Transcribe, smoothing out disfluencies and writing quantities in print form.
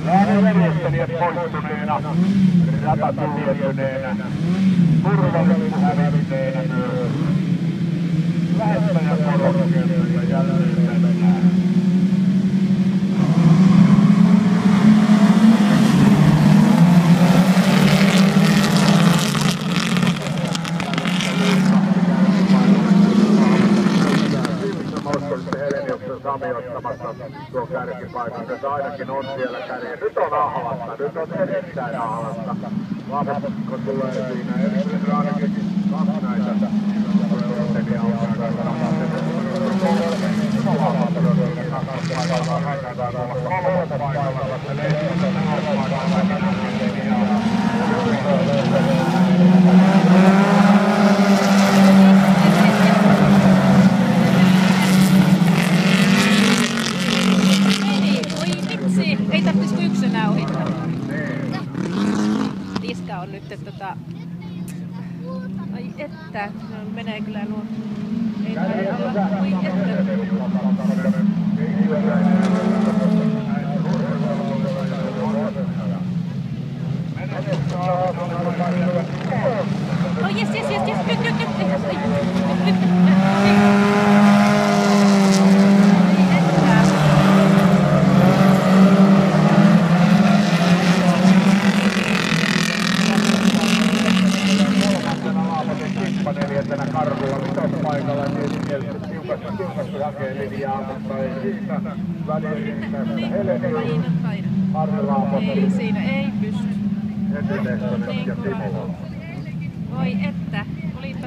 Järjestelijät poistuneena, rata suljettuneenä, turvallisuus hävitteenä myös. Lähettäjä korokkeelta jälleen mennään. Sami ottamassa tuon kärkipaikan, se ainakin on siellä kärjen. Nyt on ahlasta, nyt on erittäin ahlasta. Vapakko tulee siinä, erityisesti ainakin kaksi näitä. Rotenia on ei tarvitsisiko yksinään ohittaa? Tiska on nyt ai että, no, menee kyllä nuo. Ei taida olla, voi että. Oh yes, nyt. Karhulla mitospaikalla tiukasti hakee linjaa, mutta ei siitä väliin Heleni Harri-Laapotti. Ei siinä, ei pysty. Henri Lehtonen ja Timo. Voi että, olipa